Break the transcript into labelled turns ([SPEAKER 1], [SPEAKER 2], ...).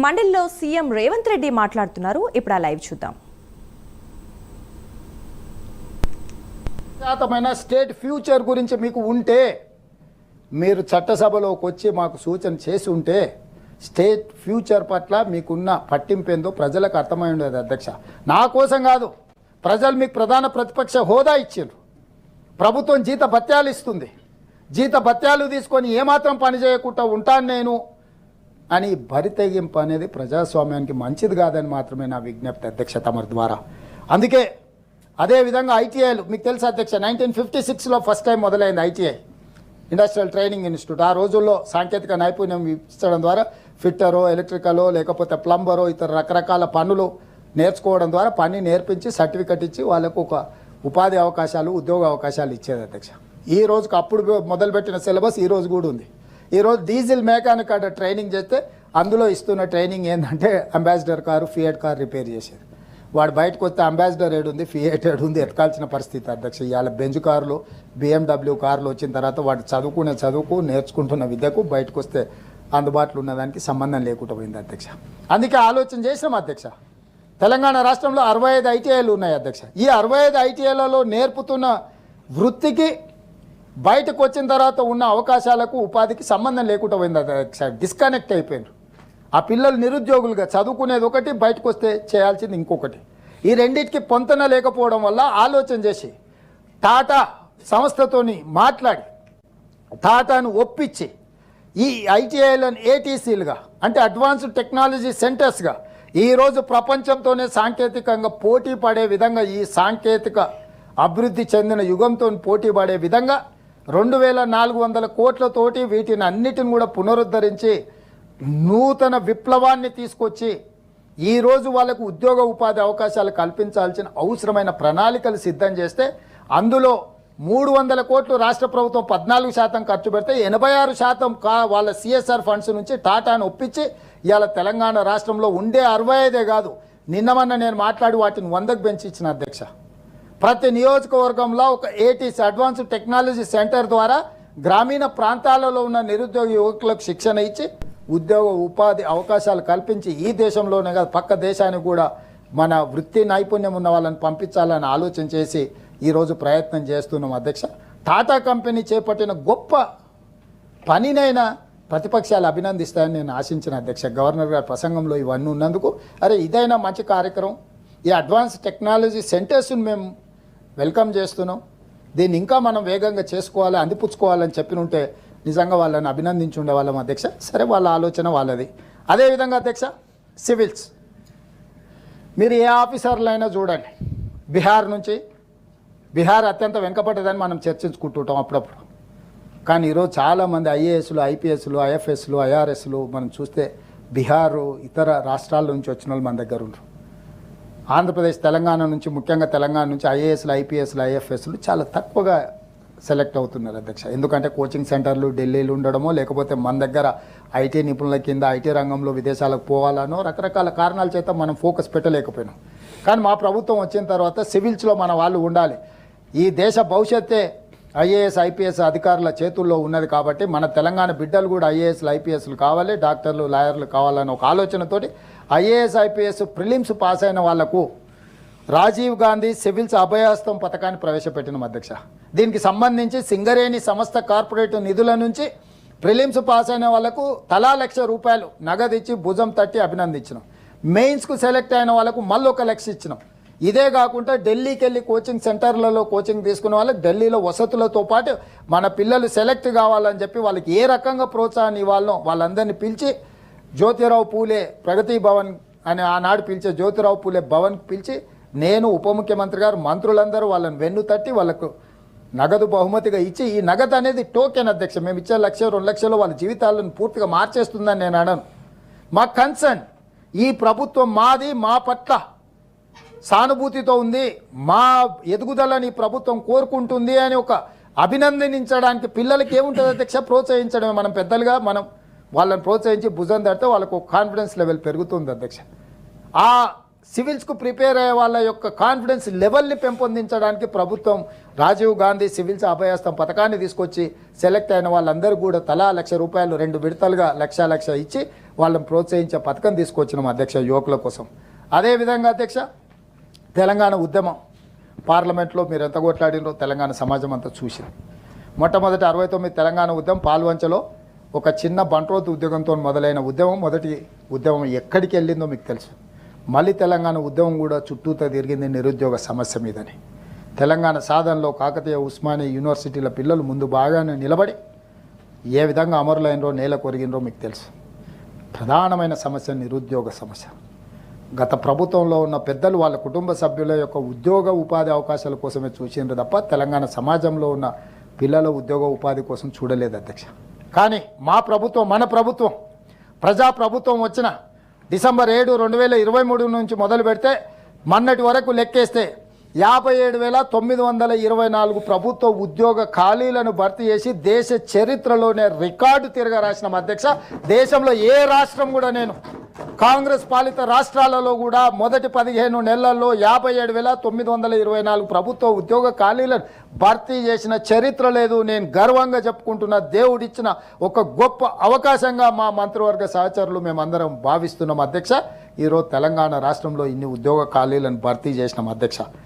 [SPEAKER 1] మండలిలో సీఎం రేవంత్ రెడ్డి మాట్లాడుతున్నారు. ఇప్పుడు ఆ లైవ్ చూద్దాం.
[SPEAKER 2] శాతమైన స్టేట్ ఫ్యూచర్ గురించి మీకు ఉంటే మీరు చట్టసభలోకి వచ్చి మాకు సూచన చేసి ఉంటే స్టేట్ ఫ్యూచర్ పట్ల మీకున్న పట్టింపేందో ప్రజలకు అర్థమై ఉండేది అధ్యక్ష. నా కోసం కాదు, ప్రజలు మీకు ప్రధాన ప్రతిపక్ష హోదా ఇచ్చారు, ప్రభుత్వం జీత భత్యాలు ఇస్తుంది, జీత భత్యాలు తీసుకొని ఏమాత్రం పని చేయకుండా ఉంటాను నేను అని బరితెగింపు అనేది ప్రజాస్వామ్యానికి మంచిది కాదని మాత్రమే నా విజ్ఞప్తి అధ్యక్ష తమరి ద్వారా. అందుకే అదేవిధంగా ఐటీఐలు మీకు తెలుసు అధ్యక్ష, 1956లో ఫస్ట్ టైం మొదలైంది ఐటీఐ, ఇండస్ట్రియల్ ట్రైనింగ్ ఇన్స్టిట్యూట్. ఆ రోజుల్లో సాంకేతిక నైపుణ్యం ఇచ్చడం ద్వారా ఫిట్టరో, ఎలక్ట్రికలో, లేకపోతే ప్లంబరో, ఇతర రకరకాల పనులు నేర్చుకోవడం ద్వారా పని నేర్పించి సర్టిఫికెట్ ఇచ్చి వాళ్ళకు ఒక ఉపాధి అవకాశాలు, ఉద్యోగ అవకాశాలు ఇచ్చేది అధ్యక్ష. ఈ రోజుకి అప్పుడు మొదలుపెట్టిన సిలబస్ ఈ రోజు కూడా ఉంది. ఈరోజు డీజిల్ మెకానిక్ అక్కడ ట్రైనింగ్ చేస్తే అందులో ఇస్తున్న ట్రైనింగ్ ఏంటంటే ambassador car, fiat car repair చేసేది. వాడు బయటకు వస్తే అంబాసిడర్ ఏడుంది, ఫియట్ ఏడుంది ఎతకాల్సిన పరిస్థితి అధ్యక్ష. ఇవాళ బెంజ్ కార్లు, BMW కార్లు వచ్చిన తర్వాత వాడు చదువుకు నేర్చుకుంటున్న విద్యకు బయటకు వస్తే అందుబాటులో ఉన్నదానికి సంబంధం లేకుండా పోయింది అధ్యక్ష. అందుకే ఆలోచన చేసినాం అధ్యక్ష. తెలంగాణ రాష్ట్రంలో 65 ఐటీఐలు ఉన్నాయి అధ్యక్ష. ఈ 65 ఐటీఐలలో నేర్పుతున్న వృత్తికి బయటకు వచ్చిన తర్వాత ఉన్న అవకాశాలకు, ఉపాధికి సంబంధం లేకుండా పోయింది అధ్యక్ష. డిస్కనెక్ట్ అయిపోయినారు. ఆ పిల్లలు నిరుద్యోగులుగా చదువుకునేది ఒకటి, బయటకు వస్తే చేయాల్సింది ఇంకొకటి. ఈ రెండింటికి పొంతన లేకపోవడం వల్ల ఆలోచన చేసి టాటా సంస్థతోని మాట్లాడి టాటాను ఒప్పించి ఈ ఐటీఐలను ఏటీసీలుగా అంటే అడ్వాన్స్డ్ టెక్నాలజీ సెంటర్స్గా ఈరోజు ప్రపంచంతోనే సాంకేతికంగా పోటీ పడే విధంగా, ఈ సాంకేతిక అభివృద్ధి చెందిన యుగంతో పోటీ పడే విధంగా 2400 కోట్లతోటి వీటిని అన్నిటిని కూడా పునరుద్ధరించి నూతన విప్లవాన్ని తీసుకొచ్చి ఈరోజు వాళ్ళకు ఉద్యోగ ఉపాధి అవకాశాలు కల్పించాల్సిన అవసరమైన ప్రణాళికలు సిద్ధం చేస్తే అందులో 300 కోట్లు రాష్ట్ర ప్రభుత్వం 14% ఖర్చు పెడితే 86% వాళ్ళ CSR ఫండ్స్ నుంచి టాటాను ఒప్పించి ఇవాళ తెలంగాణ రాష్ట్రంలో ఉండే 65 కాదు, నిన్నమన్న నేను మాట్లాడి వాటిని 100కు పెంచి ఇచ్చిన అధ్యక్ష. ప్రతి నియోజకవర్గంలో ఒక ATC అడ్వాన్స్డ్ టెక్నాలజీ సెంటర్ ద్వారా గ్రామీణ ప్రాంతాలలో ఉన్న నిరుద్యోగ యువకులకు శిక్షణ ఇచ్చి ఉద్యోగ ఉపాధి అవకాశాలు కల్పించి ఈ దేశంలోనే కాదు పక్క దేశానికి కూడా మన వృత్తి నైపుణ్యం ఉన్న వాళ్ళని పంపించాలని ఆలోచన చేసి ఈరోజు ప్రయత్నం చేస్తున్నాం అధ్యక్ష. టాటా కంపెనీ చేపట్టిన గొప్ప పనినైనా ప్రతిపక్షాలు అభినందిస్తాయని నేను ఆశించిన అధ్యక్ష. గవర్నర్ గారి ప్రసంగంలో ఇవన్నీ ఉన్నందుకు అరే ఇదైనా మంచి కార్యక్రమం, ఈ అడ్వాన్స్ టెక్నాలజీ సెంటర్స్ని మేము వెల్కమ్ చేస్తున్నాం, దీన్ని ఇంకా మనం వేగంగా చేసుకోవాలి, అందిపుచ్చుకోవాలని చెప్పినుంటే నిజంగా వాళ్ళని అభినందించి ఉండేవాళ్ళం అధ్యక్ష. సరే వాళ్ళ ఆలోచన వాళ్ళది. అదేవిధంగా అధ్యక్ష సివిల్స్, మీరు ఏ ఆఫీసర్లైనా చూడండి, బీహార్ అత్యంత వెనుకబడ్డదని మనం చర్చించుకుంటుంటాం అప్పుడప్పుడు. కానీ ఈరోజు చాలామంది IASలు, IPSలు, IFSలు, IRSలు మనం చూస్తే బీహారు ఇతర రాష్ట్రాల నుంచి వచ్చిన వాళ్ళు మన దగ్గర ఉన్నారు. ఆంధ్రప్రదేశ్, తెలంగాణ నుంచి, ముఖ్యంగా తెలంగాణ నుంచి IASలు, IPSలు, IFSలు చాలా తక్కువగా సెలెక్ట్ అవుతున్నారు అధ్యక్ష. ఎందుకంటే కోచింగ్ సెంటర్లు ఢిల్లీలో ఉండడమో, లేకపోతే మన దగ్గర IT నిపుణుల కింద IT రంగంలో విదేశాలకు పోవాలనో రకరకాల కారణాల చేత మనం ఫోకస్ పెట్టలేకపోయినాం. కానీ మా ప్రభుత్వం వచ్చిన తర్వాత సివిల్స్లో మన వాళ్ళు ఉండాలి, ఈ దేశ భవిష్యత్తే IAS, IPS అధికారుల చేతుల్లో ఉన్నది కాబట్టి మన తెలంగాణ బిడ్డలు కూడా IASలు, IPSలు కావాలి, డాక్టర్లు, లాయర్లు కావాలని ఒక ఆలోచనతోటి IAS, IPS ప్రిలిమ్స్ పాస్ అయిన వాళ్లకు రాజీవ్ గాంధీ సివిల్స్ అభయహస్తం పథకాన్ని ప్రవేశపెట్టిన అధ్యక్ష. దీనికి సంబంధించి సింగరేణి సంస్థ కార్పొరేట్ నిధుల నుంచి ప్రిలిమ్స్ పాస్ అయిన వాళ్లకు తలా ₹1,00,000 నగదు ఇచ్చి భుజం తట్టి అభినందించినాం. మెయిన్స్కు సెలెక్ట్ అయిన వాళ్ళకు మళ్ళీ ₹1,00,000 ఇచ్చినాం. ఇదే కాకుండా ఢిల్లీకి వెళ్ళి కోచింగ్ సెంటర్లలో కోచింగ్ తీసుకునే వాళ్ళకి ఢిల్లీలో వసతులతో పాటు మన పిల్లలు సెలెక్ట్ కావాలని చెప్పి వాళ్ళకి ఏ రకంగా ప్రోత్సాహాన్ని ఇవ్వాలనో వాళ్ళందరినీ పిలిచి జ్యోతిరావు పూలే ప్రగతి భవన్ అని ఆనాడు పిలిచే జ్యోతిరావు పూలే భవన్కి పిలిచి నేను, ఉప ముఖ్యమంత్రి గారు, మంత్రులందరూ వాళ్ళని వెన్ను తట్టి వాళ్ళకు నగదు బహుమతిగా ఇచ్చి, ఈ నగదు అనేది టోకెన్ అధ్యక్ష, మేము ఇచ్చే 1,00,000, 2,00,000 వాళ్ళ జీవితాలను పూర్తిగా మార్చేస్తుందని నేను అనను. మా కన్సర్న్ ఈ ప్రభుత్వం మాది, మా పట్ల సానుభూతితో ఉంది, మా ఎదుగుదలని ప్రభుత్వం కోరుకుంటుంది అని ఒక అభినందించడానికి పిల్లలకి ఏముంటుంది అధ్యక్ష, ప్రోత్సహించడమే. మనం పెద్దలుగా మనం వాళ్ళని ప్రోత్సహించి భుజం తడితే వాళ్ళకు కాన్ఫిడెన్స్ లెవెల్ పెరుగుతుంది అధ్యక్ష. ఆ సివిల్స్కు ప్రిపేర్ అయ్యే వాళ్ళ యొక్క కాన్ఫిడెన్స్ లెవెల్ని పెంపొందించడానికి ప్రభుత్వం రాజీవ్ గాంధీ సివిల్స్ అభయహస్తం పథకాన్ని తీసుకొచ్చి సెలెక్ట్ అయిన వాళ్ళందరూ కూడా తలా ₹1,00,000 2 విడతలుగా 1,00,000 ఇచ్చి వాళ్ళని ప్రోత్సహించే పథకం తీసుకొచ్చినాం అధ్యక్ష యువకుల కోసం. అదేవిధంగా అధ్యక్ష తెలంగాణ ఉద్యమం పార్లమెంట్లో మీరు ఎంత కొట్లాడినో తెలంగాణ సమాజం అంతా చూసింది. మొట్టమొదటి 69 తెలంగాణ ఉద్యమం పాల్వంచలో ఒక చిన్న బంట్రోతు ఉద్యోగంతో మొదలైన ఉద్యమం, మొదటి ఉద్యమం ఎక్కడికి వెళ్ళిందో మీకు తెలుసు. మళ్ళీ తెలంగాణ ఉద్యమం కూడా చుట్టూతో తిరిగింది నిరుద్యోగ సమస్య మీదని. తెలంగాణ సాధనలో కాకతీయ ఉస్మానియా యూనివర్సిటీల పిల్లలు ముందు బాగానే నిలబడి ఏ విధంగా అమరులైనరో నేల కొరిగినరో మీకు తెలుసు. ప్రధానమైన సమస్య నిరుద్యోగ సమస్య. గత ప్రభుత్వంలో ఉన్న పెద్దలు వాళ్ళ కుటుంబ సభ్యుల యొక్క ఉద్యోగ ఉపాధి అవకాశాల కోసమే చూసిండ్రు తప్ప తెలంగాణ సమాజంలో ఉన్న పిల్లల ఉద్యోగ ఉపాధి కోసం చూడలేదు అధ్యక్ష. కానీ మా ప్రభుత్వం, మన ప్రభుత్వం, ప్రజా ప్రభుత్వం వచ్చిన డిసెంబర్ 7, 2023 నుంచి మొదలు పెడితే మొన్నటి వరకు లెక్కేస్తే 57,924 ప్రభుత్వ ఉద్యోగ ఖాళీలను భర్తీ చేసి దేశ చరిత్రలోనే రికార్డు తిరగ రాసినాం అధ్యక్ష. దేశంలో ఏ రాష్ట్రం కూడా, నేను కాంగ్రెస్ పాలిత రాష్ట్రాలలో కూడా మొదటి 15 నెలల్లో 57,924 ప్రభుత్వ ఉద్యోగ ఖాళీలను భర్తీ చేసిన చరిత్ర లేదు. నేను గర్వంగా చెప్పుకుంటున్న దేవుడిచ్చిన ఒక గొప్ప అవకాశంగా మా మంత్రివర్గ సహచరులు మేమందరం భావిస్తున్నాం అధ్యక్ష. ఈరోజు తెలంగాణ రాష్ట్రంలో ఇన్ని ఉద్యోగ ఖాళీలను భర్తీ చేసినాం అధ్యక్ష.